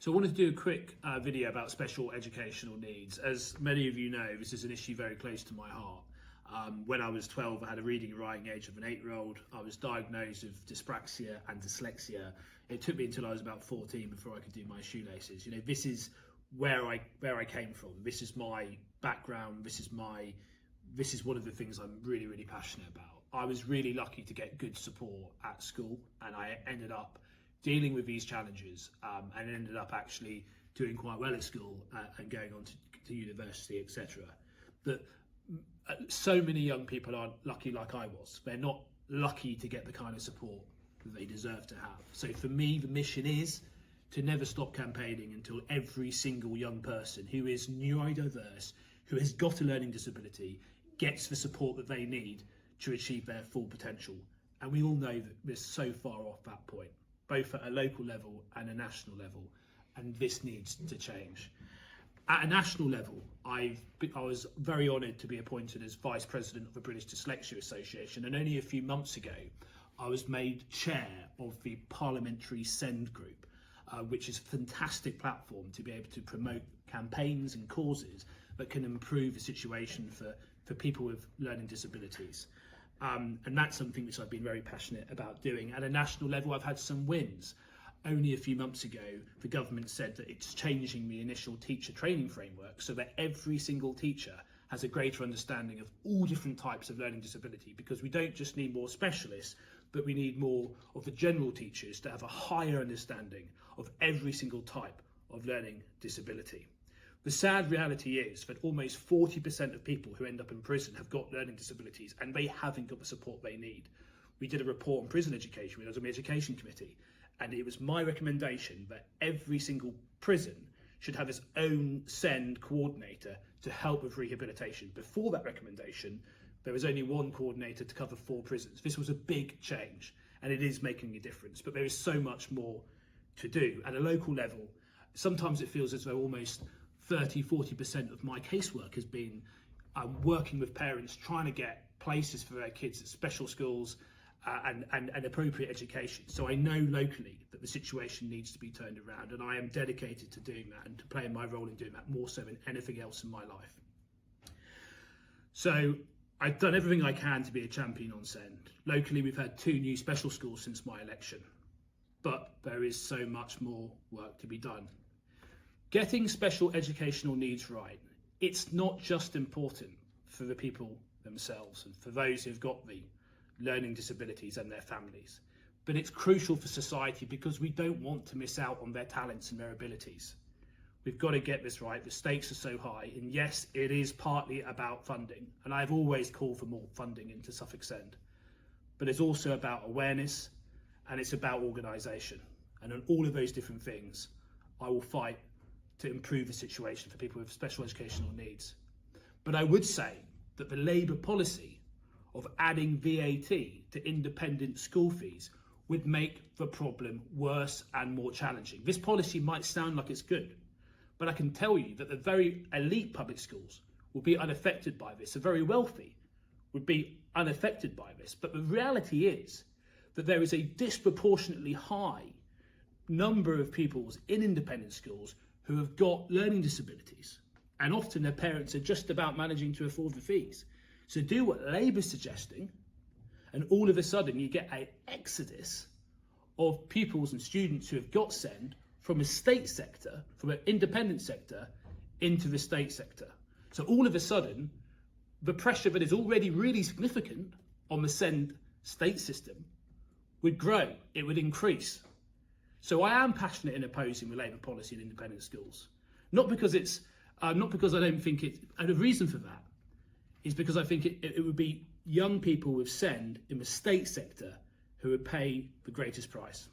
So I wanted to do a quick video about special educational needs. As many of you know, this is an issue very close to my heart. When I was 12, I had a reading and writing age of an 8-year-old. I was diagnosed with dyspraxia and dyslexia. It took me until I was about 14 before I could do my shoelaces. You know, this is where I came from. This is my background. This is one of the things I'm really passionate about. I was really lucky to get good support at school, and I ended up dealing with these challenges and ended up actually doing quite well at school and going on to university, etc. But so many young people aren't lucky like I was. They're not lucky to get the kind of support that they deserve to have. So for me, the mission is to never stop campaigning until every single young person who is neurodiverse, who has got a learning disability, gets the support that they need to achieve their full potential. And we all know that we're so far off that point, both at a local level and a national level, and this needs to change. At a national level, I was very honoured to be appointed as Vice President of the British Dyslexia Association, and only a few months ago I was made Chair of the Parliamentary SEND Group, which is a fantastic platform to be able to promote campaigns and causes that can improve the situation for people with learning disabilities. And that's something which I've been very passionate about doing. At a national level, I've had some wins. Only a few months ago, the government said that it's changing the initial teacher training framework so that every single teacher has a greater understanding of all different types of learning disability, because we don't just need more specialists, but we need more of the general teachers to have a higher understanding of every single type of learning disability. The sad reality is that almost 40% of people who end up in prison have got learning disabilities, and they haven't got the support they need. We did a report on prison education when I was on the education committee, and it was my recommendation that every single prison should have its own SEND coordinator to help with rehabilitation. Before that recommendation, there was only one coordinator to cover 4 prisons. This was a big change, and it is making a difference, but there is so much more to do. At a local level, sometimes it feels as though almost 30–40% of my casework has been working with parents, trying to get places for their kids at special schools and appropriate education. So I know locally that the situation needs to be turned around, and I am dedicated to doing that and to playing my role in doing that more so than anything else in my life. So I've done everything I can to be a champion on SEND. Locally, we've had 2 new special schools since my election, but there is so much more work to be done. Getting special educational needs right, it's not just important for the people themselves and for those who've got the learning disabilities and their families, but it's crucial for society because we don't want to miss out on their talents and their abilities. We've got to get this right. The stakes are so high, and yes, it is partly about funding, and I've always called for more funding into Suffolk SEND, but it's also about awareness and it's about organisation, and on all of those different things I will fight to improve the situation for people with special educational needs. But I would say that the Labour policy of adding VAT to independent school fees would make the problem worse and more challenging. This policy might sound like it's good, but I can tell you that the very elite public schools will be unaffected by this. The very wealthy would be unaffected by this. But the reality is that there is a disproportionately high number of pupils in independent schools who have got learning disabilities, and often their parents are just about managing to afford the fees. So do what Labour's suggesting, and all of a sudden you get an exodus of pupils and students who have got SEND from a state sector, from an independent sector, into the state sector. So all of a sudden, the pressure that is already really significant on the SEND state system would grow, it would increase. So I am passionate in opposing the Labour policy in independent schools. Not because I don't think it, and the reason for that is because I think it would be young people with SEND in the state sector who would pay the greatest price.